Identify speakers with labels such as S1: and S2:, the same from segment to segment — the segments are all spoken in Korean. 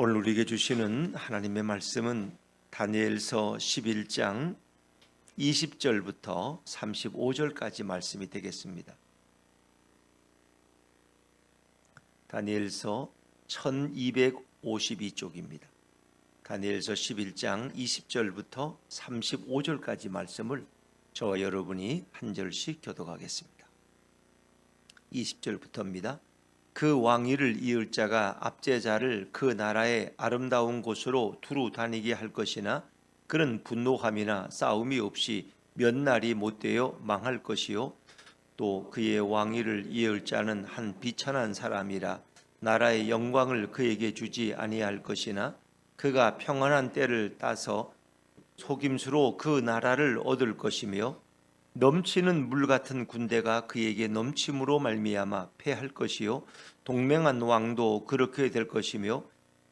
S1: 오늘 우리에게 주시는 하나님의 말씀은 다니엘서 11장 20절부터 35절까지 말씀이 되겠습니다. 다니엘서 1252쪽입니다. 다니엘서 11장 20절부터 35절까지 말씀을 저와 여러분이 한 절씩 교독하겠습니다. 20절부터입니다. 그 왕위를 이을 자가 압제자를 그 나라의 아름다운 곳으로 두루 다니게 할 것이나 그는 분노함이나 싸움이 없이 몇 날이 못되어 망할 것이요 또 그의 왕위를 이을 자는 한 비천한 사람이라 나라의 영광을 그에게 주지 아니할 것이나 그가 평안한 때를 따서 속임수로 그 나라를 얻을 것이며 넘치는 물 같은 군대가 그에게 넘침으로 말미암아 패할 것이요 동맹한 왕도 그렇게 될 것이며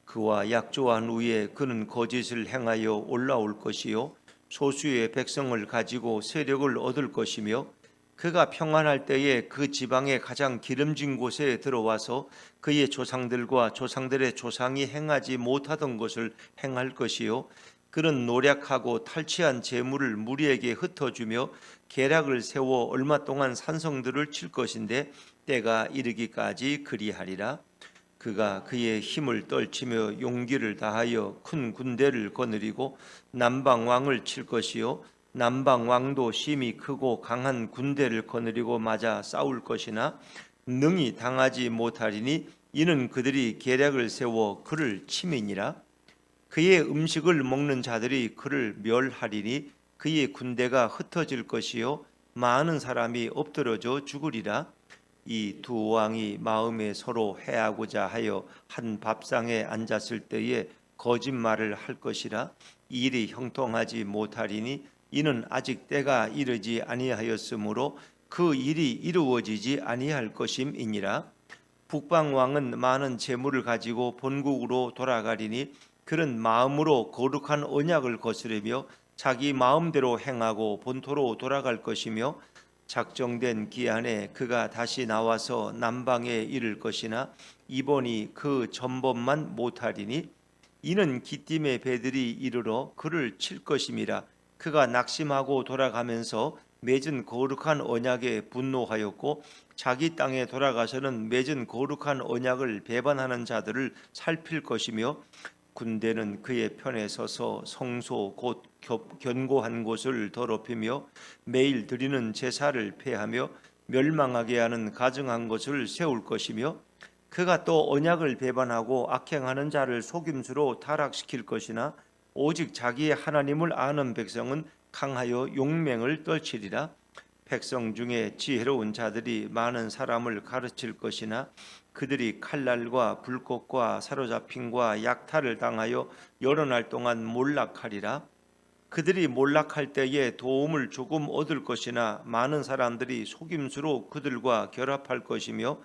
S1: 그와 약조한 후에 그는 거짓을 행하여 올라올 것이요 소수의 백성을 가지고 세력을 얻을 것이며 그가 평안할 때에 그 지방의 가장 기름진 곳에 들어와서 그의 조상들과 조상들의 조상이 행하지 못하던 것을 행할 것이요 그는 노략하고 탈취한 재물을 무리에게 흩어주며 계략을 세워 얼마 동안 산성들을 칠 것인데 때가 이르기까지 그리하리라. 그가 그의 힘을 떨치며 용기를 다하여 큰 군대를 거느리고 남방 왕을 칠 것이요 남방 왕도 심히 크고 강한 군대를 거느리고 맞아 싸울 것이나 능히 당하지 못하리니 이는 그들이 계략을 세워 그를 침이니라. 그의 음식을 먹는 자들이 그를 멸하리니 그의 군대가 흩어질 것이요 많은 사람이 엎드러져 죽으리라. 이 두 왕이 마음에 서로 해하고자 하여 한 밥상에 앉았을 때에 거짓말을 할 것이라. 이 일이 형통하지 못하리니 이는 아직 때가 이르지 아니하였으므로 그 일이 이루어지지 아니할 것임이니라. 북방 왕은 많은 재물을 가지고 본국으로 돌아가리니 그는 마음으로 거룩한 언약을 거스르며 자기 마음대로 행하고 본토로 돌아갈 것이며 작정된 기한에 그가 다시 나와서 남방에 이를 것이나 이번이 그 전번만 못하리니 이는 기띔의 배들이 이르러 그를 칠 것임이라. 그가 낙심하고 돌아가면서 맺은 거룩한 언약에 분노하였고 자기 땅에 돌아가서는 맺은 거룩한 언약을 배반하는 자들을 살필 것이며 군대는 그의 편에 서서 성소 곧 견고한 곳을 더럽히며 매일 드리는 제사를 폐하며 멸망하게 하는 가증한 것을 세울 것이며 그가 또 언약을 배반하고 악행하는 자를 속임수로 타락시킬 것이나 오직 자기의 하나님을 아는 백성은 강하여 용맹을 떨치리라. 백성 중에 지혜로운 자들이 많은 사람을 가르칠 것이나 그들이 칼날과 불꽃과 사로잡힘과 약탈을 당하여 여러 날 동안 몰락하리라. 그들이 몰락할 때에 도움을 조금 얻을 것이나 많은 사람들이 속임수로 그들과 결합할 것이며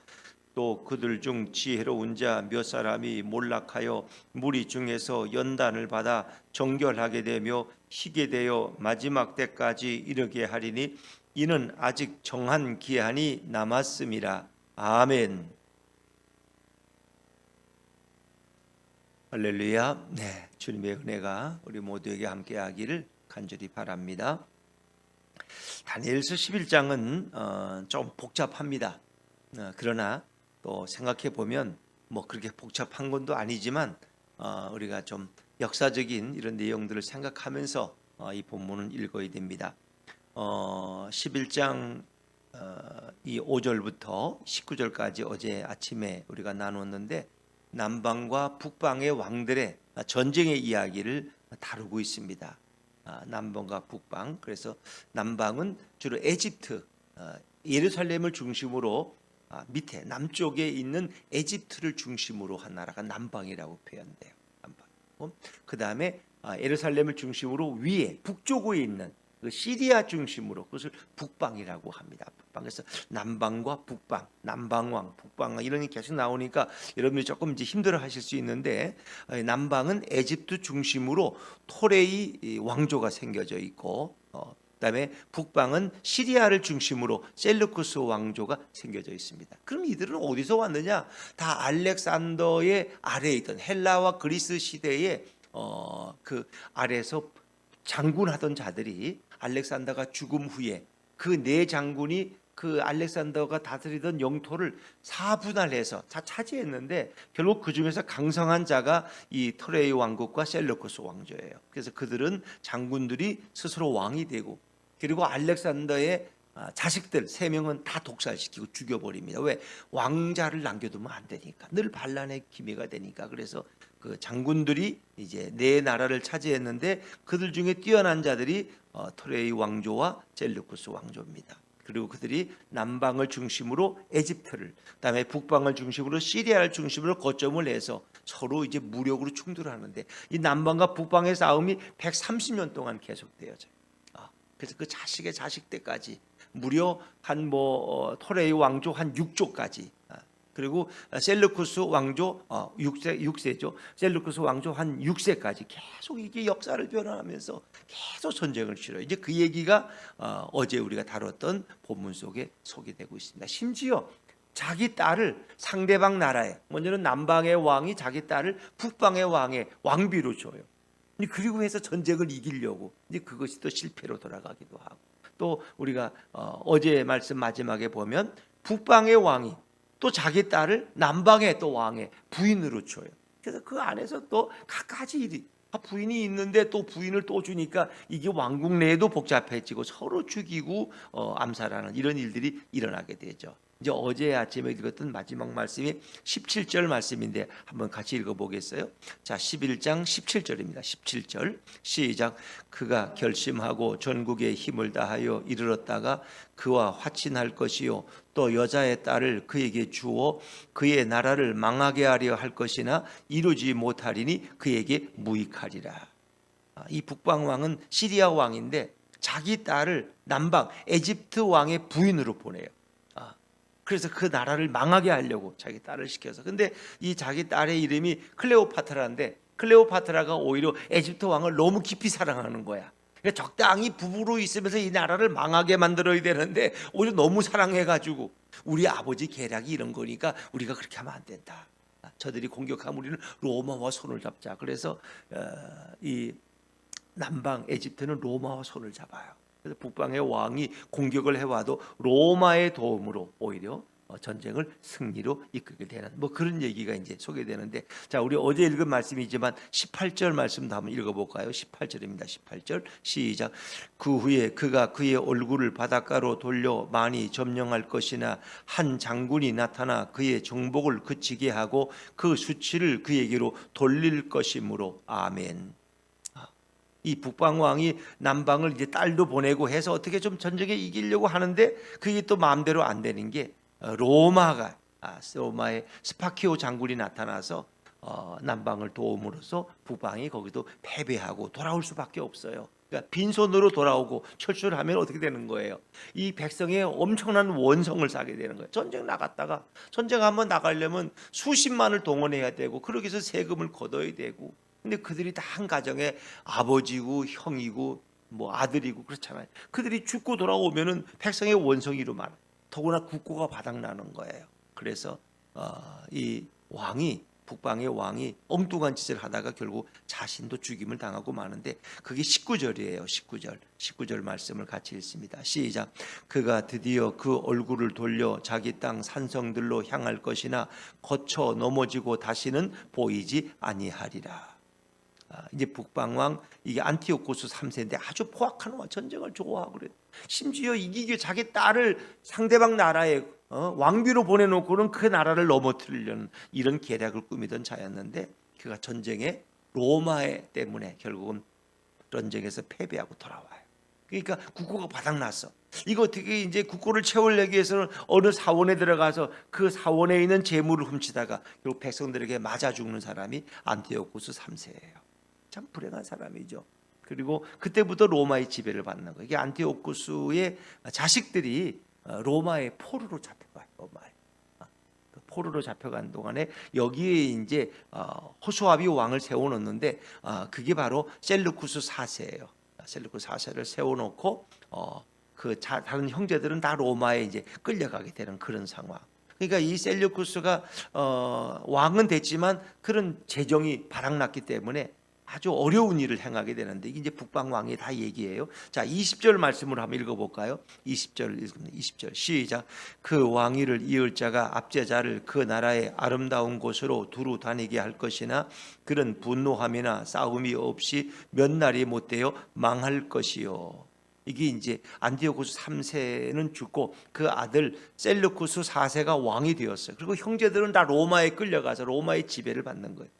S1: 또 그들 중 지혜로운 자 몇 사람이 몰락하여 무리 중에서 연단을 받아 정결하게 되며 희게 되어 마지막 때까지 이르게 하리니 이는 아직 정한 기한이 남았음이라. 아멘. 할렐루야. 네, 주님의 은혜가 우리 모두에게 함께하기를 간절히 바랍니다. 다니엘서 11장은 좀 복잡합니다. 그러나 또 생각해 보면 뭐 그렇게 복잡한 것도 아니지만 우리가 좀 역사적인 이런 내용들을 생각하면서 이 본문을 읽어야 됩니다. 11장 이 5절부터 19절까지 어제 아침에 우리가 나눴는데 남방과 북방의 왕들의 전쟁의 이야기를 다루고 있습니다. 남방과 북방. 그래서 남방은 주로 에집트, 예루살렘을 중심으로 밑에 남쪽에 있는 에집트를 중심으로 한 나라가 남방이라고 표현돼요. 남방. 그 다음에 예루살렘을 중심으로 위에 북쪽에 있는 그 시리아 중심으로 그것을 북방이라고 합니다. 북방에서 남방과 북방, 남방왕, 북방왕 이런 게 계속 나오니까 여러분이 조금 이제 힘들어하실 수 있는데 남방은 에집트 중심으로 토레이 왕조가 생겨져 있고 그다음에 북방은 시리아를 중심으로 셀루쿠스 왕조가 생겨져 있습니다. 그럼 이들은 어디서 왔느냐? 다 알렉산더의 아래에 있던 헬라와 그리스 시대의 그 아래에서 장군하던 자들이 알렉산더가 죽음 후에 그 네 장군이 그 알렉산더가 다스리던 영토를 사분할해서 다 차지했는데 결국 그 중에서 강성한 자가 이 터레이 왕국과 셀루쿠스 왕조예요. 그래서 그들은 장군들이 스스로 왕이 되고 그리고 알렉산더의 자식들 3명은 다 독살시키고 죽여버립니다. 왜? 왕자를 남겨두면 안 되니까. 늘 반란의 기미가 되니까. 그래서 그 장군들이 이제 네 나라를 차지했는데 그들 중에 뛰어난 자들이 토레이 왕조와 셀루쿠스 왕조입니다. 그리고 그들이 남방을 중심으로 에집트를, 그다음에 북방을 중심으로 시리아를 중심으로 거점을 해서 서로 이제 무력으로 충돌하는데 이 남방과 북방의 싸움이 130년 동안 계속되어져요. 그래서 그 자식의 자식 때까지 무려 한 토레이 왕조 한 6조까지 그리고 셀루쿠스 왕조 6세죠. 셀루쿠스 왕조 한 6세까지 계속 이게 역사를 변화하면서 계속 전쟁을 치러요. 이제 그 얘기가 어제 우리가 다뤘던 본문 속에 소개되고 있습니다. 심지어 자기 딸을 상대방 나라에, 먼저는 남방의 왕이 자기 딸을 북방의 왕의 왕비로 줘요. 그리고 해서 전쟁을 이기려고 이제 그것이 또 실패로 돌아가기도 하고, 또 우리가 어제 말씀 마지막에 보면 북방의 왕이 또 자기 딸을 남방의 또 왕의 부인으로 줘요. 그래서 그 안에서 또 갖가지 일이, 부인이 있는데 또 부인을 또 주니까 이게 왕국 내에도 복잡해지고 서로 죽이고 암살하는 이런 일들이 일어나게 되죠. 이제 어제 아침에 읽었던 마지막 말씀이 17절 말씀인데 한번 같이 읽어보겠어요? 자, 11장 17절입니다. 17절 시작. 그가 결심하고 전국에 힘을 다하여 이르렀다가 그와 화친할 것이요 또 여자의 딸을 그에게 주어 그의 나라를 망하게 하려 할 것이나 이루지 못하리니 그에게 무익하리라. 이 북방 왕은 시리아 왕인데 자기 딸을 남방 에집트 왕의 부인으로 보내요. 그래서 그 나라를 망하게 하려고 자기 딸을 시켜서. 근데 이 자기 딸의 이름이 클레오파트라인데 클레오파트라가 오히려 에집트 왕을 너무 깊이 사랑하는 거야. 그러니까 적당히 부부로 있으면서 이 나라를 망하게 만들어야 되는데 오히려 너무 사랑해가지고 우리 아버지 계략이 이런 거니까 우리가 그렇게 하면 안 된다. 저들이 공격하면 우리는 로마와 손을 잡자. 그래서 이 남방 에집트는 로마와 손을 잡아요. 그래서 북방의 왕이 공격을 해와도 로마의 도움으로 오히려 전쟁을 승리로 이끌게 되는 그런 얘기가 이제 소개되는데, 자, 우리 어제 읽은 말씀이지만 18절 말씀도 한번 읽어볼까요? 18절입니다. 18절 시작. 그 후에 그가 그의 얼굴을 바닷가로 돌려 많이 점령할 것이나 한 장군이 나타나 그의 정복을 그치게 하고 그 수치를 그에게로 돌릴 것이므로. 아멘. 이 북방 왕이 남방을 이제 딸도 보내고 해서 어떻게 좀 전쟁에 이기려고 하는데 그게 또 마음대로 안 되는 게 로마의 스파키오 장군이 나타나서 남방을 도움으로써 북방이 거기도 패배하고 돌아올 수밖에 없어요. 그러니까 빈손으로 돌아오고 철수하면 어떻게 되는 거예요? 이 백성의 엄청난 원성을 사게 되는 거예요. 전쟁 나갔다가 전쟁 한번 나가려면 수십만을 동원해야 되고 그러기 위해서 세금을 걷어야 되고, 근데 그들이 다 한 가정의 아버지고 형이고 아들이고 그렇잖아요. 그들이 죽고 돌아오면은 백성의 원성이로 말해. 더구나 국고가 바닥나는 거예요. 그래서 이 왕이 북방의 왕이 엉뚱한 짓을 하다가 결국 자신도 죽임을 당하고 마는데 그게 19절이에요. 19절 말씀을 같이 읽습니다. 시작. 그가 드디어 그 얼굴을 돌려 자기 땅 산성들로 향할 것이나 거쳐 넘어지고 다시는 보이지 아니하리라. 이제 북방왕 이게 안티오코스 3세인데 아주 포악한 왕, 전쟁을 좋아하고 그래. 심지어 이기게 자기 딸을 상대방 나라에 왕비로 보내놓고는 그 나라를 넘어뜨리려는 이런 계략을 꾸미던 자였는데 그가 전쟁에 로마에 때문에 결국은 전쟁에서 패배하고 돌아와요. 그러니까 국고가 바닥났어. 이거 어떻게 이제 국고를 채우려기 위해서는 어느 사원에 들어가서 그 사원에 있는 재물을 훔치다가 결국 백성들에게 맞아 죽는 사람이 안티오코스 3세예요. 참 불행한 사람이죠. 그리고 그때부터 로마의 지배를 받는 거예요. 이게 안티오쿠스의 자식들이 로마의 포로로 잡혀가요. 로마에 포로로 잡혀간 동안에 여기에 이제 호수아비 왕을 세워놓는데 그게 바로 셀루쿠스 4세예요. 셀루쿠스 4세를 세워놓고 다른 형제들은 다 로마에 이제 끌려가게 되는 그런 상황. 그러니까 이 셀루쿠스가 왕은 됐지만 그런 재정이 바닥났기 때문에 아주 어려운 일을 행하게 되는데, 이게 이제 북방 왕의 다 얘기예요. 자, 20절 말씀을 한번 읽어볼까요? 20절 읽습니다. 20절 시작. 그 왕위를 이을 자가 압제자를 그 나라의 아름다운 곳으로 두루 다니게 할 것이나 그런 분노함이나 싸움이 없이 몇 날이 못되어 망할 것이요. 이게 이제 안티오쿠스 3세는 죽고 그 아들 셀루쿠스 4세가 왕이 되었어요. 그리고 형제들은 다 로마에 끌려가서 로마의 지배를 받는 거예요.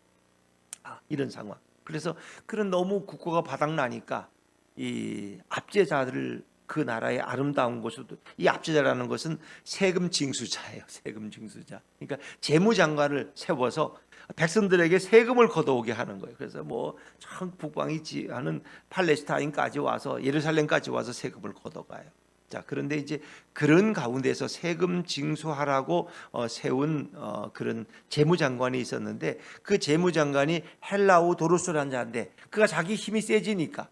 S1: 이런 상황. 그래서 그런 너무 국고가 바닥나니까 이 압제자들을 그 나라의 아름다운 곳으로, 이 압제자라는 것은 세금 징수자예요. 세금 징수자. 그러니까 재무장관을 세워서 백성들에게 세금을 걷어오게 하는 거예요. 그래서 참 북방이 하는 팔레스타인까지 와서 예루살렘까지 와서 세금을 걷어가요. 자, 그런데 이제 그런 가운데서 세금 징수하라고 세운 그런 재무장관이 있었는데, 그 재무장관이 헬라우 도루스라는 자인데 그가 자기 힘이 세지니까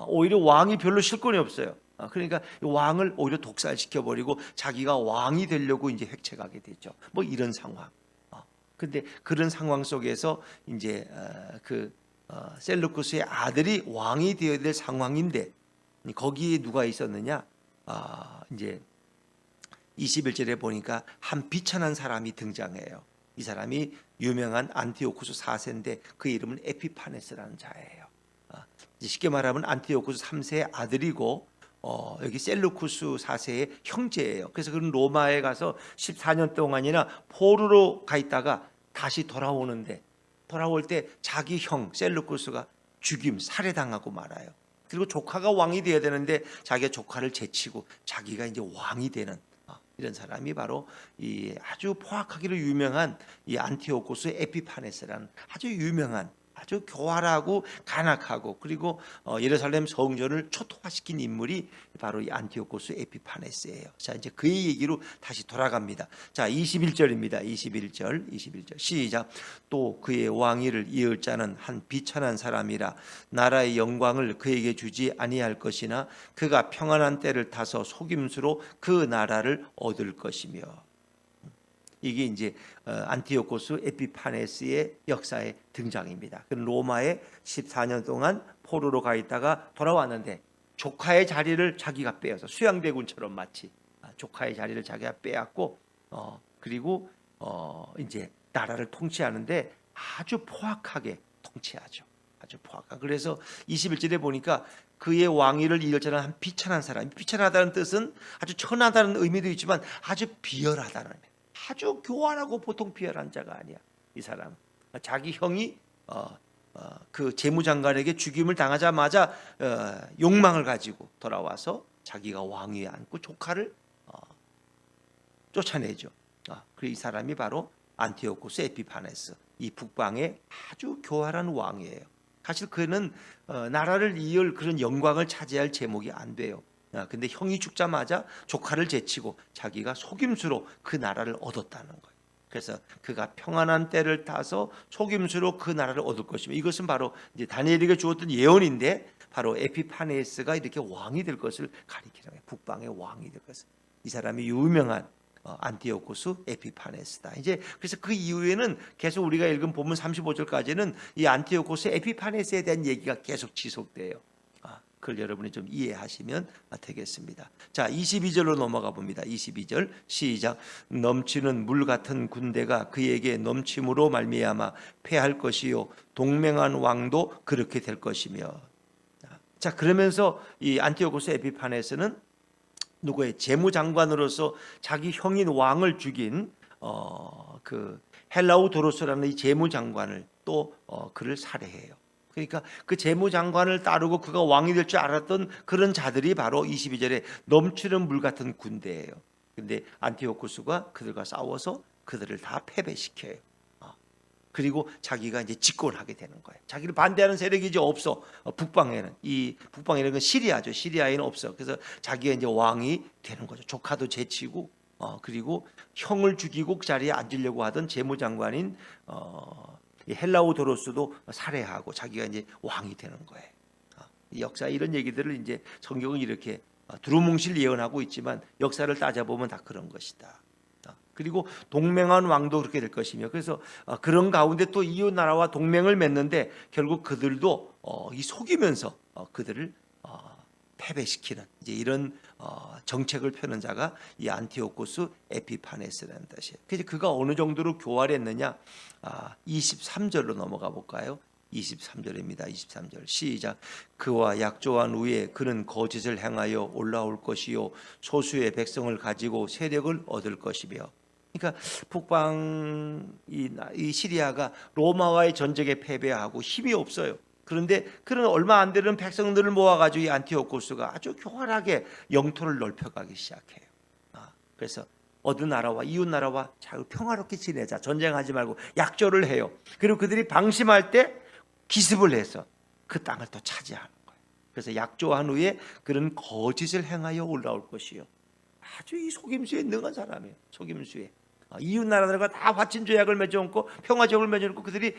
S1: 오히려 왕이 별로 실권이 없어요. 그러니까 왕을 오히려 독살시켜 버리고 자기가 왕이 되려고 이제 획책하게 되죠. 이런 상황. 근데 그런 상황 속에서 이제 셀루쿠스의 아들이 왕이 되어야 될 상황인데, 거기에 누가 있었느냐? 이제 21절에 보니까 한 비천한 사람이 등장해요. 이 사람이 유명한 안티오쿠스 4세인데 그 이름은 에피파네스라는 자예요. 쉽게 말하면 안티오쿠스 3세의 아들이고 여기 셀루쿠스 4세의 형제예요. 그래서 그는 로마에 가서 14년 동안이나 포로로 가 있다가 다시 돌아오는데, 돌아올 때 자기 형 셀루쿠스가 살해당하고 말아요. 그리고 조카가 왕이 되어야 되는데 자기가 조카를 제치고 자기가 이제 왕이 되는 이런 사람이 바로 이 아주 포악하기로 유명한 이 안티오코스 에피파네스라는 아주 유명한, 아주 교활하고 간악하고 그리고 예루살렘 성전을 초토화시킨 인물이 바로 이 안티오코스 에피파네스예요. 자, 이제 그의 얘기로 다시 돌아갑니다. 자, 21절입니다. 21절 시작. 또 그의 왕위를 이을 자는 한 비천한 사람이라 나라의 영광을 그에게 주지 아니할 것이나 그가 평안한 때를 타서 속임수로 그 나라를 얻을 것이며. 이게 이제 안티오코스 에피파네스의 역사의 등장입니다. 그는 로마에 14년 동안 포로로 가 있다가 돌아왔는데 조카의 자리를 자기가 빼앗아, 수양대군처럼 마치 조카의 자리를 자기가 빼앗고 그리고 이제 나라를 통치하는데 아주 포악하게 통치하죠. 아주 포악한. 그래서 21절에 보니까 그의 왕위를 이을 자는 한 비천한 사람. 비천하다는 뜻은 아주 천하다는 의미도 있지만 아주 비열하다는 의미. 아주 교활하고 보통 비열한 자가 아니야. 이 사람 자기 형이 그 재무장관에게 죽임을 당하자마자 욕망을 가지고 돌아와서 자기가 왕위에 앉고 조카를 쫓아내죠. 그 이 사람이 바로 안티오코스 에피파네스, 이 북방의 아주 교활한 왕이에요. 사실 그는 나라를 이을 그런 영광을 차지할 제목이 안 돼요. 근데 형이 죽자마자 조카를 제치고 자기가 속임수로 그 나라를 얻었다는 거예요. 그래서 그가 평안한 때를 타서 속임수로 그 나라를 얻을 것이며, 이것은 바로 이제 다니엘에게 주었던 예언인데 바로 에피파네스가 이렇게 왕이 될 것을 가리키는 거예요. 북방의 왕이 될 것을. 이 사람이 유명한 안티오코스 에피파네스다. 이제 그래서 그 이후에는 계속 우리가 읽은 본문 35절까지는 이 안티오코스 에피파네스에 대한 얘기가 계속 지속돼요. 그걸 여러분이 좀 이해하시면 되겠습니다. 자, 22절로 넘어가 봅니다. 22절 시작. 넘치는 물 같은 군대가 그에게 넘침으로 말미암아 패할 것이요 동맹한 왕도 그렇게 될 것이며. 자, 그러면서 이 안티오코스 에피파네스는 누구의 재무장관으로서 자기 형인 왕을 죽인 그 헬라우도로스라는 이 재무장관을 또 그를 살해해요. 그러니까 그 재무장관을 따르고 그가 왕이 될 줄 알았던 그런 자들이 바로 22절에 넘치는 물 같은 군대예요. 근데 안티오코스가 그들과 싸워서 그들을 다 패배시켜요. 그리고 자기가 이제 집권하게 되는 거예요. 자기를 반대하는 세력이 이제 없어. 북방에는 이 북방에는 시리아죠. 시리아에는 없어. 그래서 자기가 이제 왕이 되는 거죠. 조카도 제치고 그리고 형을 죽이고 그 자리에 앉으려고 하던 재무장관인 헬라우도로스도 살해하고 자기가 이제 왕이 되는 거예요. 역사 이런 얘기들을 이제 성경은 이렇게 두루뭉실 예언하고 있지만 역사를 따져보면 다 그런 것이다. 그리고 동맹한 왕도 그렇게 될 것이며, 그래서 그런 가운데 또 이웃 나라와 동맹을 맺는데 결국 그들도 이 속이면서 그들을 패배시키는 이제 이런 정책을 펴는 자가 이 안티오코스 에피파네스라는 뜻이에요. 그래서 그가 어느 정도로 교활했느냐? 23절로 넘어가 볼까요? 23절입니다. 23절 시작. 그와 약조한 후에 그는 거짓을 행하여 올라올 것이요 소수의 백성을 가지고 세력을 얻을 것이며. 그러니까 북방 이 시리아가 로마와의 전쟁에 패배하고 힘이 없어요. 그런데 그런 얼마 안 되는 백성들을 모아가지고 이 안티오코스가 아주 교활하게 영토를 넓혀가기 시작해요. 그래서 어느 나라와 이웃 나라와 잘 평화롭게 지내자, 전쟁하지 말고 약조를 해요. 그리고 그들이 방심할 때 기습을 해서 그 땅을 또 차지하는 거예요. 그래서 약조한 후에 그런 거짓을 행하여 올라올 것이요. 아주 이 속임수에 능한 사람이에요. 속임수에. 이웃 나라들과 다 화친 조약을 맺어놓고 평화적을 맺어놓고 그들이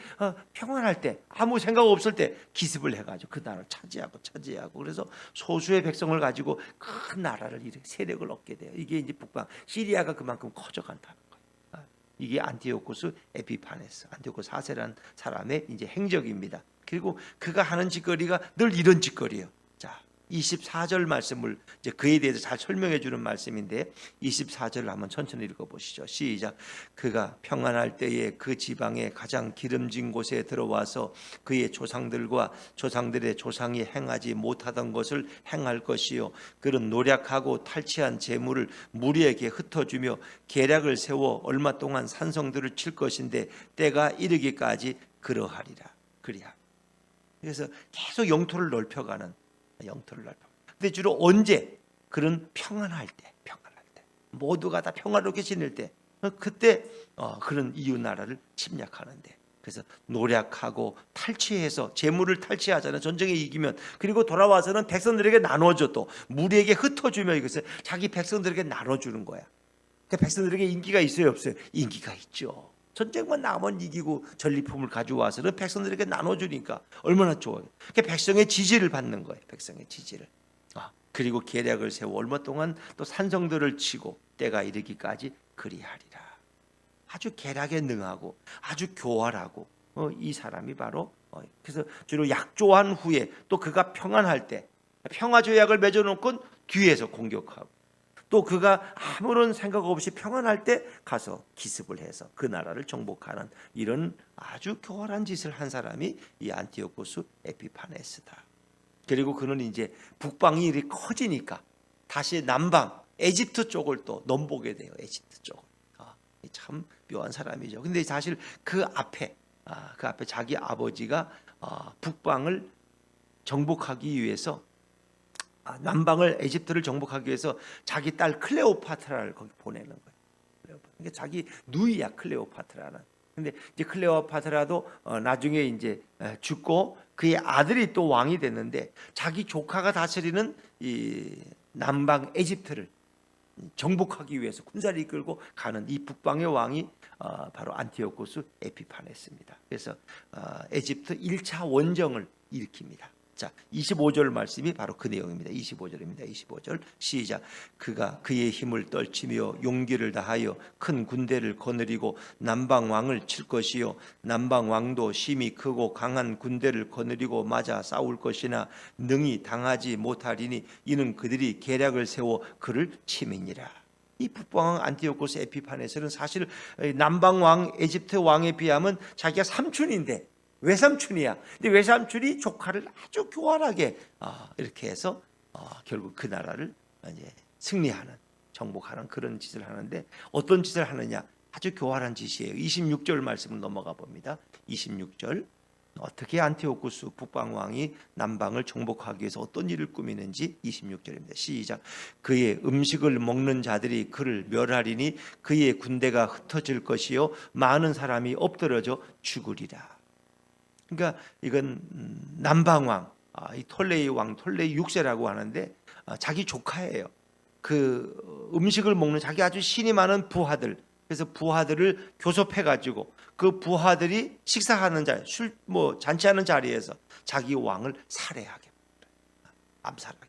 S1: 평안할 때 아무 생각 없을 때 기습을 해가지고 그 나라를 차지하고 그래서 소수의 백성을 가지고 큰 나라를 이렇게 세력을 얻게 돼요. 이게 이제 북방 시리아가 그만큼 커져간다는 거예요. 이게 안티오코스 에피파네스, 안티오코스 4세라는 사람의 이제 행적입니다. 그리고 그가 하는 짓거리가 늘 이런 짓거리예요. 자, 24절 말씀을 이제 그에 대해서 잘 설명해 주는 말씀인데 24절을 한번 천천히 읽어 보시죠. 시작. 그가 평안할 때에 그 지방의 가장 기름진 곳에 들어와서 그의 조상들과 조상들의 조상이 행하지 못하던 것을 행할 것이요 그런 노력하고 탈취한 재물을 무리에게 흩어주며 계략을 세워 얼마 동안 산성들을 칠 것인데 때가 이르기까지 그러하리라. 그래서 계속 영토를 넓혀가는 근데 주로 언제? 그런 평안할 때 모두가 다 평화롭게 지낼 때 그때 그런 이웃 나라를 침략하는데, 그래서 노력하고 탈취해서 재물을 탈취하잖아요. 전쟁에 이기면. 그리고 돌아와서는 백성들에게 나눠줘, 또 무리에게 흩어주며 이것을 자기 백성들에게 나눠주는 거야. 그러니까 백성들에게 인기가 있어요, 없어요? 인기가 있죠. 전쟁만 나가면 이기고 전리품을 가져와서는 백성들에게 나눠주니까 얼마나 좋아요. 그러니까 백성의 지지를 받는 거예요. 백성의 지지를. 그리고 계략을 세워 얼마 동안 또 산성들을 치고 때가 이르기까지 그리하리라. 아주 계략에 능하고 아주 교활하고 이 사람이 바로 그래서 주로 약조한 후에 또 그가 평안할 때 평화조약을 맺어놓고 뒤에서 공격하고 또 그가 아무런 생각 없이 평안할 때 가서 기습을 해서 그 나라를 정복하는 이런 아주 교활한 짓을 한 사람이 이 안티오코스 에피파네스다. 그리고 그는 이제 북방이 이렇게 커지니까 다시 남방 에집트 쪽을 또 넘보게 돼요. 에집트 쪽을. 참 묘한 사람이죠. 근데 사실 그 앞에 자기 아버지가 북방을 정복하기 위해서 남방을 에집트를 정복하기 위해서 자기 딸 클레오파트라를 거기 보내는 거예요. 그러니까 자기 누이야 클레오파트라는. 근데 이제 클레오파트라도 나중에 이제 죽고 그의 아들이 또 왕이 됐는데 자기 조카가 다스리는 이 남방 에집트를 정복하기 위해서 군사를 이끌고 가는 이 북방의 왕이 바로 안티오코스 에피파네스입니다. 그래서 에집트 1차 원정을 일으킵니다. 자, 25절 말씀이 바로 그 내용입니다. 25절입니다. 25절 시작. 그가 그의 힘을 떨치며 용기를 다하여 큰 군대를 거느리고 남방 왕을 칠 것이요 남방 왕도 심히 크고 강한 군대를 거느리고 맞아 싸울 것이나 능히 당하지 못하리니 이는 그들이 계략을 세워 그를 침이니라. 이 북방 안티오코스 에피파네스는 사실 남방 왕 에집트 왕에 비하면 자기가 삼촌인데 외삼촌이야. 근데 외삼촌이 조카를 아주 교활하게 이렇게 해서 결국 그 나라를 이제 승리하는, 정복하는 그런 짓을 하는데 어떤 짓을 하느냐? 아주 교활한 짓이에요. 26절 말씀을 넘어가 봅니다. 26절 어떻게 안티오코스 북방 왕이 남방을 정복하기 위해서 어떤 일을 꾸미는지 26절입니다. 시작. 그의 음식을 먹는 자들이 그를 멸하리니 그의 군대가 흩어질 것이요 많은 사람이 엎드러져 죽으리라. 그러니까 이건 남방왕, 이 톨레이 왕, 톨레이 6세라고 하는데 자기 조카예요. 그 음식을 먹는 자기 아주 신이 많은 부하들, 그래서 부하들을 교섭해가지고 그 부하들이 식사하는 잔치하는 자리에서 자기 왕을 살해하게. 암살하게.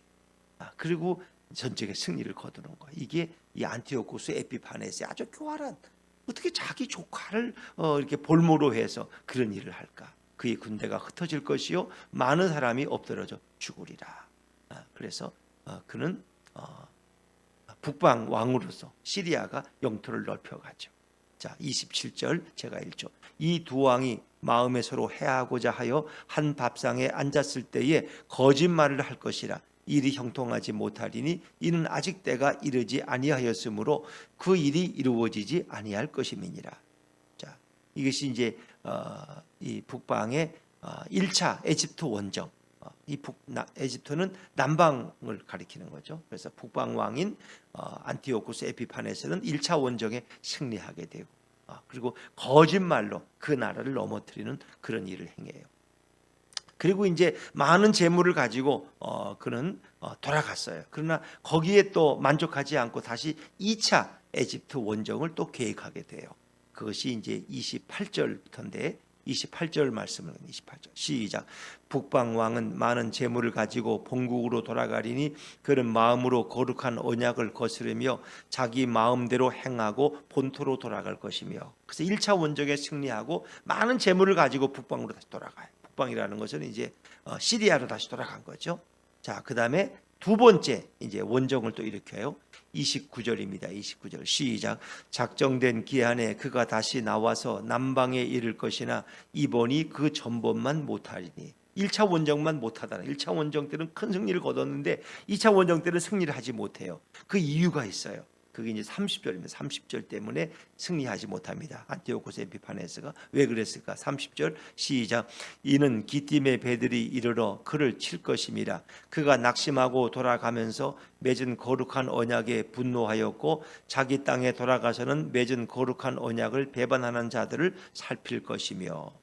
S1: 그리고 전쟁의 승리를 거두는 거예요. 이게 이 안티오코스 에피파네스의 아주 교활한, 어떻게 자기 조카를 이렇게 볼모로 해서 그런 일을 할까? 그의 군대가 흩어질 것이요 많은 사람이 엎드러져 죽으리라. 그래서 그는 북방 왕으로서 시리아가 영토를 넓혀가죠. 자, 27절 제가 읽죠. 이 두 왕이 마음에 서로 해하고자 하여 한 밥상에 앉았을 때에 거짓말을 할 것이라. 일이 형통하지 못하리니 이는 아직 때가 이르지 아니하였으므로 그 일이 이루어지지 아니할 것임이니라. 자, 이것이 이제 이 북방의 1차 에집트 원정. 에집트는 남방을 가리키는 거죠. 그래서 북방 왕인 안티오코스 에피파네스는 1차 원정에 승리하게 되고, 그리고 거짓말로 그 나라를 넘어뜨리는 그런 일을 행해요. 그리고 이제 많은 재물을 가지고 그는 돌아갔어요. 그러나 거기에 또 만족하지 않고 다시 2차 에집트 원정을 또 계획하게 돼요. 그것이 이제 28절부터인데 28절 말씀을 28절 시작. 북방 왕은 많은 재물을 가지고 본국으로 돌아가리니 그는 마음으로 거룩한 언약을 거스르며 자기 마음대로 행하고 본토로 돌아갈 것이며. 그래서 1차 원정에 승리하고 많은 재물을 가지고 북방으로 다시 돌아가요. 북방이라는 것은 이제 시리아로 다시 돌아간 거죠. 자, 그다음에 두 번째 이제 원정을 또 일으켜요. 29절입니다. 29절 시작. 작정된 기한에 그가 다시 나와서 남방에 이를 것이나 이번이 그 전번만 못하리니. 1차 원정만 못하다는, 1차 원정 때는 큰 승리를 거뒀는데 2차 원정 때는 승리를 하지 못해요. 그 이유가 있어요. 그게 이제 30절입니다. 30절 때문에 승리하지 못합니다. 안티오코스 에피파네스가 왜 그랬을까? 30절 시작. 이는 기띔의 배들이 이르러 그를 칠 것임이라. 그가 낙심하고 돌아가면서 맺은 거룩한 언약에 분노하였고 자기 땅에 돌아가서는 맺은 거룩한 언약을 배반하는 자들을 살필 것이며.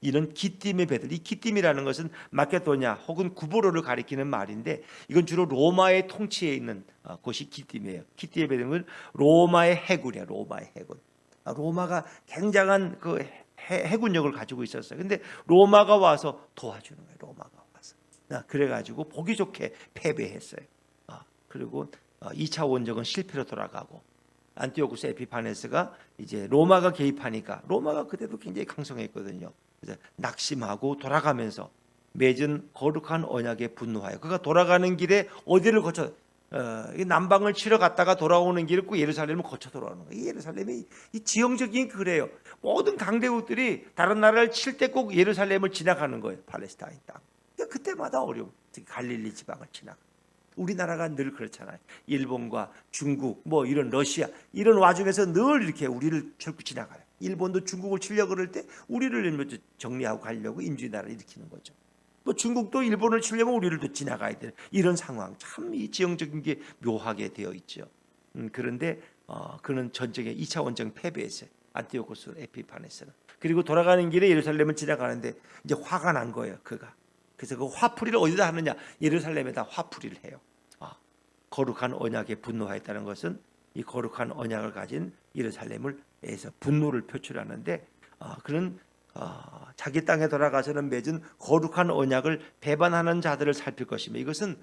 S1: 이는 기띔의 배들. 이 기띔이라는 것은 마케도냐 혹은 구보로를 가리키는 말인데 이건 주로 로마의 통치에 있는 곳이 기띔이에요. 기띔의 배들은 로마의 해군이야. 로마의 해군. 로마가 굉장한 그 해군력을 가지고 있었어요. 근데 로마가 와서 도와주는 거예요. 로마가 와서. 그래가지고 보기 좋게 패배했어요. 그리고 2차 원정은 실패로 돌아가고 안티오코스 에피파네스가 이제 로마가 개입하니까, 로마가 그때도 굉장히 강성했거든요. 그래서 낙심하고 돌아가면서 맺은 거룩한 언약에 분노하여 그가 돌아가는 길에 어디를 거쳐 남방을 치러 갔다가 돌아오는 길을 꼭 예루살렘을 거쳐 돌아오는 거예요. 이 예루살렘이 이 지형적인 그래요. 모든 강대국들이 다른 나라를 칠 때 꼭 예루살렘을 지나가는 거예요. 팔레스타인 땅. 그러니까 그때마다 어려움. 특히 갈릴리 지방을 지나가. 우리나라가 늘 그렇잖아요. 일본과 중국, 뭐 이런 러시아 이런 와중에서 늘 이렇게 우리를 철구 지나가요. 일본도 중국을 치려고 그럴 때 우리를 정리하고 가려고 인주나라를 일으키는 거죠. 뭐 중국도 일본을 치려면 우리를 또 지나가야 되는 이런 상황. 참 이 지형적인 게 묘하게 되어 있죠. 그런데 그는 전쟁에 2차 원정 패배했어요. 안티오코스 에피파네스는. 그리고 돌아가는 길에 예루살렘을 지나가는데 이제 화가 난 거예요. 그가. 그래서 그 화풀이를 어디다 하느냐? 예루살렘에다 화풀이를 해요. 거룩한 언약에 분노하였다는 것은 이 거룩한 언약을 가진 예루살렘을에서 분노를 표출하는데 그는 자기 땅에 돌아가서는 맺은 거룩한 언약을 배반하는 자들을 살필 것이며, 이것은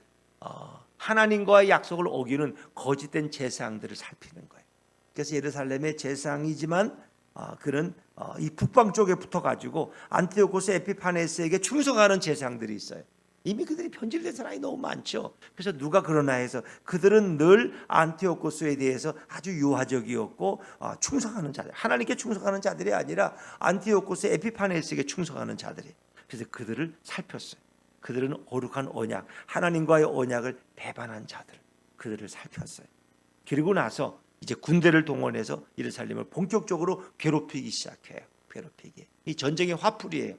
S1: 하나님과의 약속을 어기는 거짓된 제사장들을 살피는 거예요. 그래서 예루살렘의 제사장이지만 그는 이 북방 쪽에 붙어가지고 안티오코스 에피파네스에게 충성하는 제사장들이 있어요. 이미 그들이 변질된 사람이 너무 많죠. 그래서 누가 그러나 해서 그들은 늘 안티오코스에 대해서 아주 유화적이었고 충성하는 자들, 하나님께 충성하는 자들이 아니라 안티오코스 에피파네스에게 충성하는 자들이. 그래서 그들을 살폈어요. 그들은 거룩한 언약, 하나님과의 언약을 배반한 자들, 그들을 살폈어요. 그리고 나서 이제 군대를 동원해서 예루살렘을 본격적으로 괴롭히기 시작해요. 괴롭히기. 이 전쟁의 화풀이에요.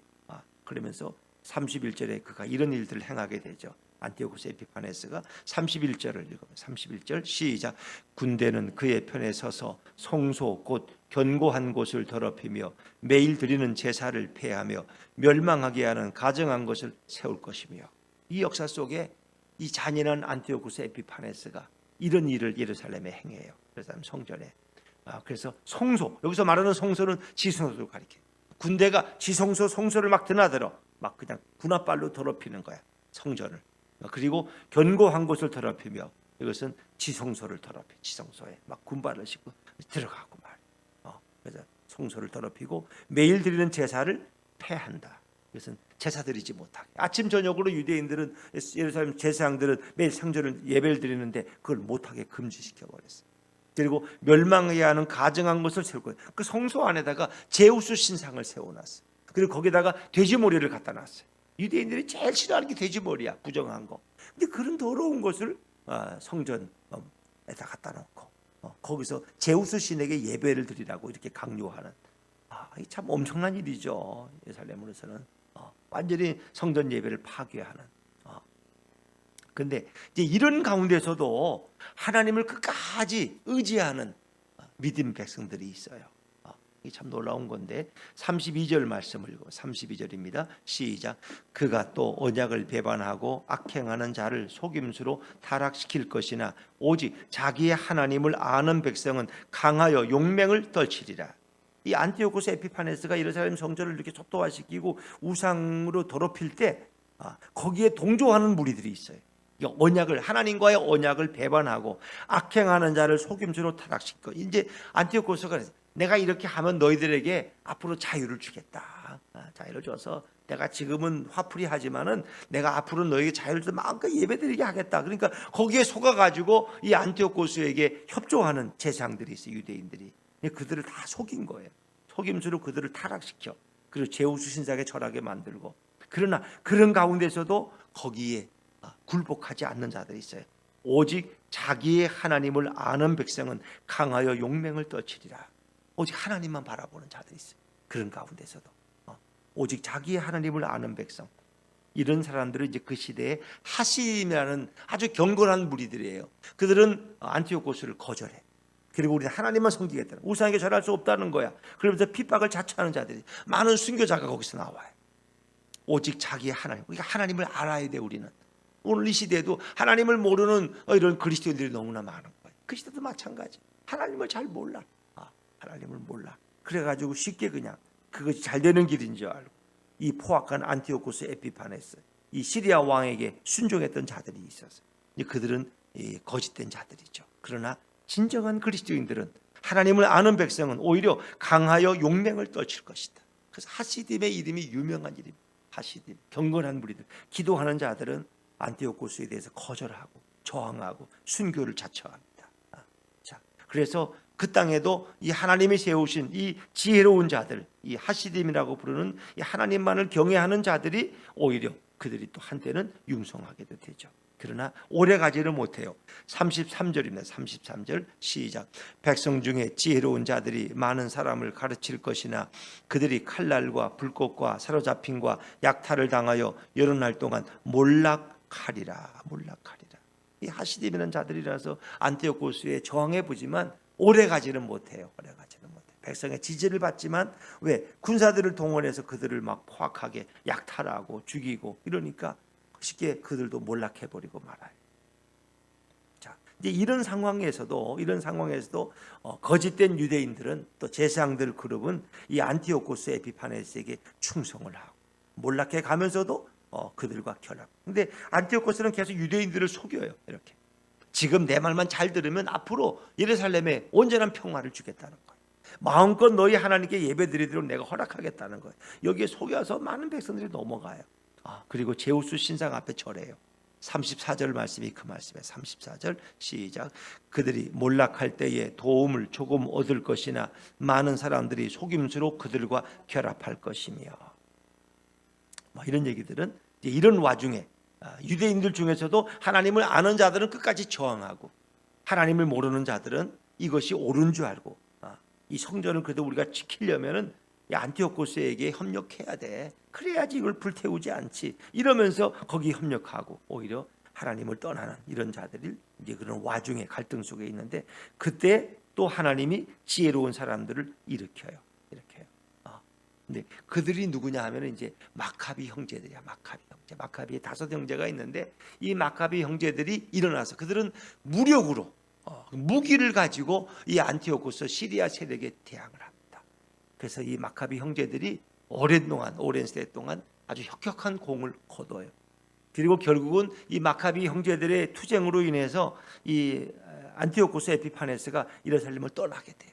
S1: 그러면서 31절에 그가 이런 일들을 행하게 되죠. 안티오코스 에피파네스가 31절을 읽으면 31절 시작. 군대는 그의 편에 서서 성소 곧 견고한 곳을 더럽히며 매일 드리는 제사를 폐하며 멸망하게 하는 가증한 것을 세울 것이며. 이 역사 속에 이 잔인한 안티오코스 에피파네스가 이런 일을 예루살렘에 행해요. 그래서 성전에. 그래서 성소, 여기서 말하는 성소는 지성소를 가리켜요. 군대가 지성소 성소를 막 드나들어 막 그냥 군합발로 더럽히는 거야. 성전을. 그리고 견고한 곳을 더럽히며 이것은 지성소를 더럽혀 지성소에 막 군발을 싣고 들어가고 말이에요. 그래서 성소를 더럽히고 매일 드리는 제사를 폐한다. 이것은 제사 드리지 못하게. 아침 저녁으로 유대인들은 예루살렘 제사장들은 매일 상절을 예배를 드리는데 그걸 못하게 금지시켜 버렸어요. 그리고 멸망해야 하는 가증한 것을 세우고 그 성소 안에다가 제우스 신상을 세워놨어요. 그리고 거기다가 돼지머리를 갖다 놨어요. 유대인들이 제일 싫어하는 게 돼지머리야, 부정한 거. 근데 그런 더러운 것을 성전에다 갖다 놓고 거기서 제우스 신에게 예배를 드리라고 이렇게 강요하는, 이 참 엄청난 일이죠. 예루살렘으로서는 완전히 성전 예배를 파괴하는. 근데 이제 이런 가운데서도 하나님을 끝까지 의지하는 믿음 백성들이 있어요. 이게 참 놀라운 건데 32절 말씀을 읽어. 32절입니다. 시작. 그가 또 언약을 배반하고 악행하는 자를 속임수로 타락시킬 것이나 오직 자기의 하나님을 아는 백성은 강하여 용맹을 떨치리라. 이 안티오코스 에피파네스가 예루살렘 성전을 이렇게 초토화시키고 우상으로 더럽힐 때 거기에 동조하는 무리들이 있어요. 언약을, 하나님과의 언약을 배반하고 악행하는 자를 속임수로 타락시키고, 이제 안티오코스가 내가 이렇게 하면 너희들에게 앞으로 자유를 주겠다. 자유를 줘서 내가 지금은 화풀이 하지만은 내가 앞으로 너희에게 자유를 줘 마음껏 예배드리게 하겠다. 그러니까 거기에 속아가지고 이 안티오코스에게 협조하는 제사장들이 있어요. 유대인들이. 그들을 다 속인 거예요. 속임수로 그들을 타락시켜 그리고 제우스 신상에 절하게 만들고. 그러나 그런 가운데서도 거기에 굴복하지 않는 자들이 있어요. 오직 자기의 하나님을 아는 백성은 강하여 용맹을 떨치리라. 오직 하나님만 바라보는 자들이 있어요. 그런 가운데서도 오직 자기의 하나님을 아는 백성, 이런 사람들은 이제 그 시대에 하심이라는 아주 경건한 무리들이에요. 그들은 안티오코스를 거절해. 그리고 우리는 하나님만 섬기겠다는, 우상에게 절할 수 없다는 거야. 그러면서 핍박을 자처하는 자들이, 많은 순교자가 거기서 나와요. 오직 자기의 하나님, 우리가 하나님을 알아야 돼. 우리는 오늘 이 시대에도 하나님을 모르는 이런 그리스도인들이 너무나 많은 거예요. 그 시대도 마찬가지. 하나님을 잘 몰라. 하나님을 몰라. 그래가지고 쉽게 그냥 그것이 잘 되는 길인 줄 알고 이 포악한 안티오코스 에피파네스, 이 시리아 왕에게 순종했던 자들이 있었어요. 그들은 거짓된 자들이죠. 그러나 진정한 그리스도인들은, 하나님을 아는 백성은 오히려 강하여 용맹을 떨칠 것이다. 그래서 하시딤의 이름이 유명한 이름입니다. 하시딤, 경건한 무리들, 기도하는 자들은 안티오코스에 대해서 거절하고 저항하고 순교를 자처합니다. 자, 그래서 그 땅에도 이 하나님이 세우신 이 지혜로운 자들, 이 하시딤이라고 부르는 이 하나님만을 경외하는 자들이 오히려 그들이 또 한때는 융성하게도 되죠. 그러나 오래 가지를 못해요. 33절입니다. 33절 시작. 백성 중에 지혜로운 자들이 많은 사람을 가르칠 것이나 그들이 칼날과 불꽃과 사로잡힘과 약탈을 당하여 여러 날 동안 몰락하리라. 몰락하리라. 이 하시딤이라는 자들이라서 안티오코스에 저항해 보지만 오래 가지는 못해요. 오래 가지는 못해요. 백성의 지지를 받지만 왜? 군사들을 동원해서 그들을 막 포악하게 약탈하고 죽이고 이러니까 쉽게 그들도 몰락해버리고 말아요. 자, 이제 이런 상황에서도 거짓된 유대인들은, 또 제사장들 그룹은 이 안티오코스 에피파네스에게 충성을 하고 몰락해 가면서도 그들과 결합. 근데 안티오코스는 계속 유대인들을 속여요. 이렇게 지금 내 말만 잘 들으면 앞으로 예루살렘에 온전한 평화를 주겠다는 거예요. 마음껏 너희 하나님께 예배드리도록 내가 허락하겠다는 거예요. 여기에 속여서 많은 백성들이 넘어가요. 그리고 제우스 신상 앞에 절해요. 34절 말씀이 그 말씀이에요. 34절 시작. 그들이 몰락할 때에 도움을 조금 얻을 것이나 많은 사람들이 속임수로 그들과 결합할 것이며, 이런 얘기들은 이런 와중에 유대인들 중에서도 하나님을 아는 자들은 끝까지 저항하고 하나님을 모르는 자들은 이것이 옳은 줄 알고 이 성전을 그래도 우리가 지키려면은 안티오코스에게 협력해야 돼. 그래야지 이걸 불태우지 않지. 이러면서 거기 협력하고 오히려 하나님을 떠나는 이런 자들이 이제 그런 와중에 갈등 속에 있는데, 그때 또 하나님이 지혜로운 사람들을 일으켜요. 근데 그들이 누구냐 하면은 이제 마카비 형제들이야. 마카비 형제. 마카비의 5 형제가 있는데 이 마카비 형제들이 일어나서 그들은 무력으로 무기를 가지고 이 안티오코스 시리아 세력에 대항을 합니다. 그래서 이 마카비 형제들이 오랜 시대 동안 아주 혁혁한 공을 거둬요. 그리고 결국은 이 마카비 형제들의 투쟁으로 인해서 이 안티오코스 에피파네스가 예루살렘을 떠나게 돼요.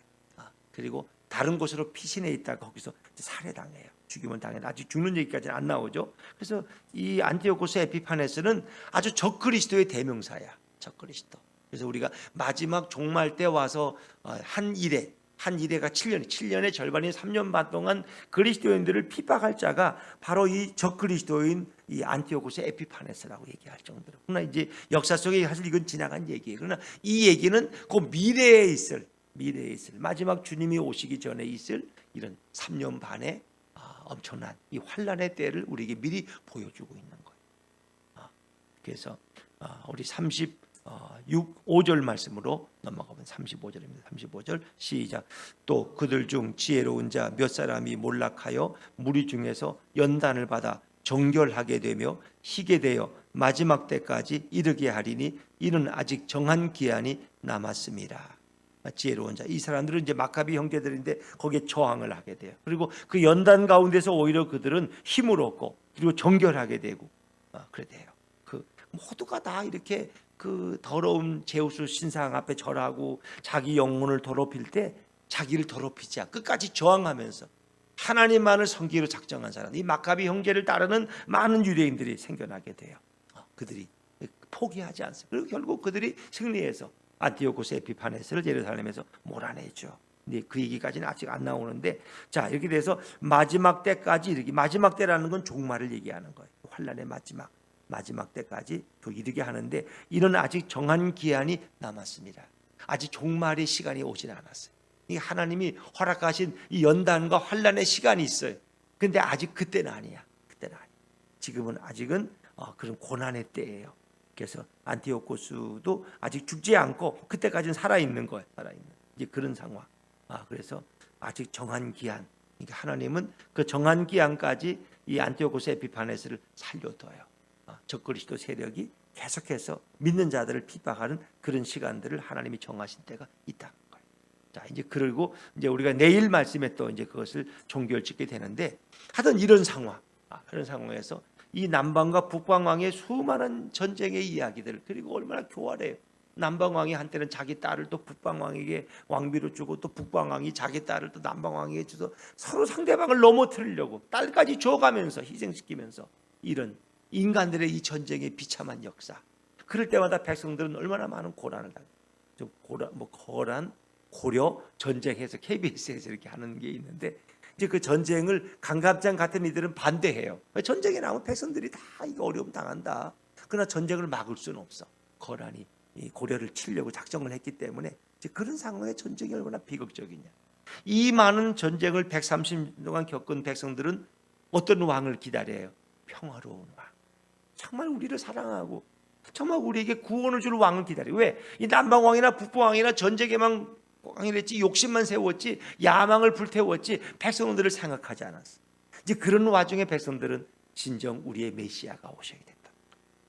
S1: 그리고 다른 곳으로 피신해 있다가 거기서 살해당해요. 죽임을 당해요. 아직 죽는 얘기까지는 안 나오죠. 그래서 이 안티오코스 에피파네스는 아주 적그리스도의 대명사야. 적그리스도. 그래서 우리가 마지막 종말 때 와서 한 일해가 7년의 절반인 3년 반 동안 그리스도인들을 핍박할 자가 바로 이 적그리스도인 이 안티오코스 에피파네스라고 얘기할 정도로. 그러나 이제 역사 속에 사실 이건 지나간 얘기예요. 그러나 이 얘기는 그 미래에 있을 마지막 주님이 오시기 전에 있을 이런 3년 반의 엄청난 이 환란의 때를 우리에게 미리 보여주고 있는 거예요. 그래서 우리 5절 말씀으로 넘어가면 35절입니다. 35절 시작. 또 그들 중 지혜로운 자 몇 사람이 몰락하여 무리 중에서 연단을 받아 정결하게 되며 희게 되어 마지막 때까지 이르게 하리니 이는 아직 정한 기한이 남았습니다. 지혜로운 자, 이 사람들은 이제 마카비 형제들인데 거기에 저항을 하게 돼요. 그리고 그 연단 가운데서 오히려 그들은 힘을 얻고 그리고 정결하게 되고 그래 돼요. 그 모두가 다 이렇게 그 더러운 제우스 신상 앞에 절하고 자기 영혼을 더럽힐 때 자기를 더럽히지 않고 끝까지 저항하면서 하나님만을 섬기기로 작정한 사람, 이 마카비 형제를 따르는 많은 유대인들이 생겨나게 돼요. 그들이 포기하지 않습니다. 그리고 결국 그들이 승리해서 안티오코스 에피파네스를 예루살렘에서 몰아내죠. 근데 그 얘기까지는 아직 안 나오는데, 자 이렇게 돼서 마지막 때까지 이르기, 마지막 때라는 건 종말을 얘기하는 거예요. 환란의 마지막 때까지 이르게 하는데 이는 아직 정한 기한이 남았습니다. 아직 종말의 시간이 오진 않았어요. 이 하나님이 허락하신 이 연단과 환란의 시간이 있어요. 근데 아직 그때는 아니야. 지금은 아직은 그런 고난의 때예요. 그래서 안티오코스도 아직 죽지 않고 그때까지는 살아있는 거예요. 이제 그런 상황. 그래서 아직 정한 기한. 그러니까 하나님은 그 정한 기한까지 이 안티오코스 에피파네스를 살려둬요. 적그리스도 세력이 계속해서 믿는 자들을 핍박하는 그런 시간들을 하나님이 정하신 때가 있다는 거예요. 자, 이제 그리고 이제 우리가 내일 말씀에 또 이제 그것을 종결짓게 되는데, 하여튼 이런 상황에서 이 남방과 북방왕의 수많은 전쟁의 이야기들, 그리고 얼마나 교활해요. 남방왕이 한때는 자기 딸을 또 북방왕에게 왕비로 주고 또 북방왕이 자기 딸을 또 남방왕에게 줘서 서로 상대방을 넘어뜨리려고 딸까지 줘가면서 희생시키면서 이런 인간들의 이 전쟁의 비참한 역사. 그럴 때마다 백성들은 얼마나 많은 고난을 당해요. 고려 전쟁에서 KBS에서 이렇게 하는 게 있는데, 이제 그 전쟁을 강갑장 같은 이들은 반대해요. 전쟁에 나오면 백성들이 다 이거 어려움 당한다. 그러나 전쟁을 막을 수는 없어. 거란이 이 고려를 치려고 작정을 했기 때문에 이제 그런 상황에 전쟁이 얼마나 비극적이냐. 이 많은 전쟁을 130년 동안 겪은 백성들은 어떤 왕을 기다려요? 평화로운 왕. 정말 우리를 사랑하고 정말 우리에게 구원을 줄 왕을 기다려요. 왜? 이 남방왕이나 북방왕이나 전쟁에만 왕이랬지, 욕심만 세웠지, 야망을 불태웠지 백성들을 생각하지 않았어. 이제 그런 와중에 백성들은 진정 우리의 메시아가 오셔야 된다.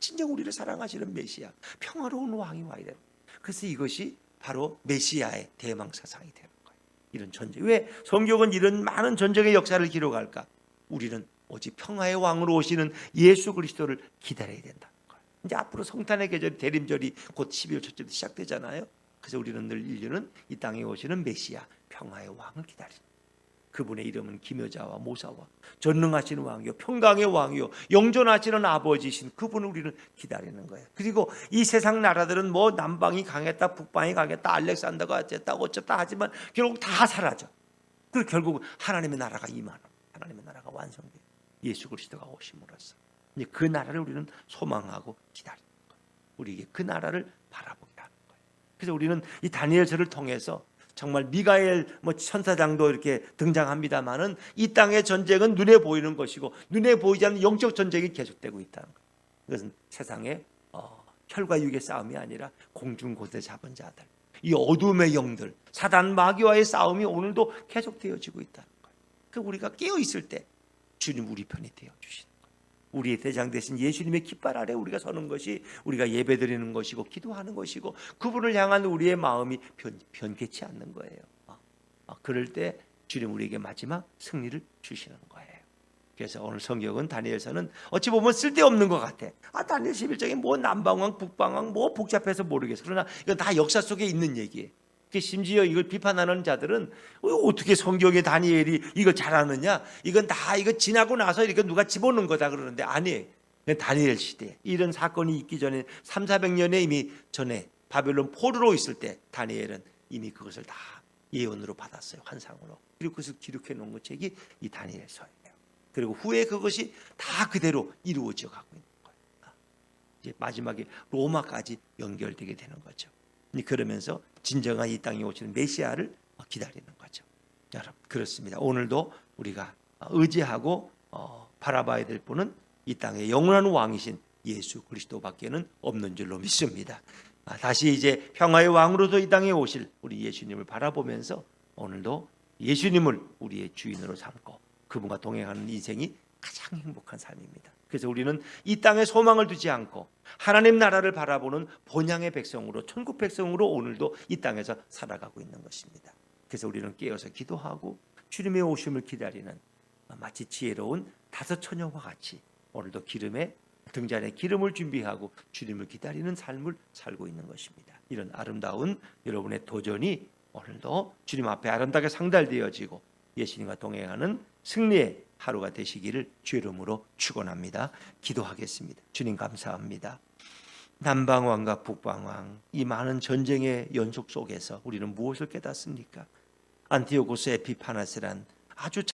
S1: 진정 우리를 사랑하시는 메시아, 평화로운 왕이 와야 된다. 그래서 이것이 바로 메시아의 대망 사상이 되는 거예요. 이런 전쟁. 왜 성경은 이런 많은 전쟁의 역사를 기록할까? 우리는 오직 평화의 왕으로 오시는 예수 그리스도를 기다려야 된다는 거예요. 이제 앞으로 성탄의 계절, 대림절이 곧 12월 첫째도 시작되잖아요. 그래서 우리는 늘 인류는 이 땅에 오시는 메시아, 평화의 왕을 기다리는, 그분의 이름은 기묘자와 모사와 전능하시는 왕이요 평강의 왕이요 영존하시는 아버지신 그분을 우리는 기다리는 거예요. 그리고 이 세상 나라들은 뭐 남방이 강했다, 북방이 강했다, 알렉산더가 어쨌다 하지만 결국 다 사라져. 그리고 결국 하나님의 나라가 임하는, 하나님의 나라가 완성돼요. 예수 그리스도가 오심으로써 이제 그 나라를 우리는 소망하고 기다리는 거예요. 우리에게 그 나라를 바라보게 하는 거예요. 그래서 우리는 이 다니엘서를 통해서 정말 미가엘 천사장도 이렇게 등장합니다만은 이 땅의 전쟁은 눈에 보이는 것이고 눈에 보이지 않는 영적 전쟁이 계속되고 있다는 거예요. 이것은 세상의 혈과 육의 싸움이 아니라 공중고대 잡은 자들, 이 어둠의 영들, 사단 마귀와의 싸움이 오늘도 계속되어지고 있다는 거예요. 그 우리가 깨어 있을 때 주님 우리 편이 되어 주시는 거예요. 우리의 대장 되신 예수님의 깃발 아래 우리가 서는 것이 우리가 예배드리는 것이고 기도하는 것이고 그분을 향한 우리의 마음이 변개치 않는 거예요. 그럴 때 주님 우리에게 마지막 승리를 주시는 거예요. 그래서 오늘 성경은 다니엘서는 어찌 보면 쓸데없는 것 같아. 다니엘 11장에 뭐 남방왕 북방왕 뭐 복잡해서 모르겠어. 그러나 이건 다 역사 속에 있는 얘기예요. 심지어 이걸 비판하는 자들은 어떻게 성경에 다니엘이 이걸 잘하느냐, 이건 다 이거 지나고 나서 이거 누가 집어넣은 거다 그러는데 아니에요. 다니엘 시대 이런 사건이 있기 전에 300~400년에 이미 전에 바벨론 포로로 있을 때 다니엘은 이미 그것을 다 예언으로 받았어요. 환상으로. 그리고 그것을 기록해 놓은 것 책이 이 다니엘서예요. 그리고 후에 그것이 다 그대로 이루어져 가고 있는 거예요. 이제 마지막에 로마까지 연결되게 되는 거죠. 그러면서 진정한 이 땅에 오시는 메시아를 기다리는 거죠. 여러분, 그렇습니다. 오늘도 우리가 의지하고 바라봐야 될 분은 이 땅의 영원한 왕이신 예수 그리스도밖에는 없는 줄로 믿습니다. 다시 이제 평화의 왕으로도 이 땅에 오실 우리 예수님을 바라보면서 오늘도 예수님을 우리의 주인으로 삼고 그분과 동행하는 인생이 가장 행복한 삶입니다. 그래서 우리는 이 땅에 소망을 두지 않고 하나님 나라를 바라보는 본향의 백성으로, 천국 백성으로 오늘도 이 땅에서 살아가고 있는 것입니다. 그래서 우리는 깨어서 기도하고 주님의 오심을 기다리는 마치 지혜로운 다섯 처녀와 같이 오늘도 기름에 등잔에 기름을 준비하고 주님을 기다리는 삶을 살고 있는 것입니다. 이런 아름다운 여러분의 도전이 오늘도 주님 앞에 아름답게 상달되어지고 예수님과 동행하는 승리의 하루가 되시기를 주의 이름으로 축원합니다. 기도하겠습니다. 주님 감사합니다. 남방왕과 북방왕 이 많은 전쟁의 연속 속에서 우리는 무엇을 깨닫습니까? 안티오코스 에피파나스란 아주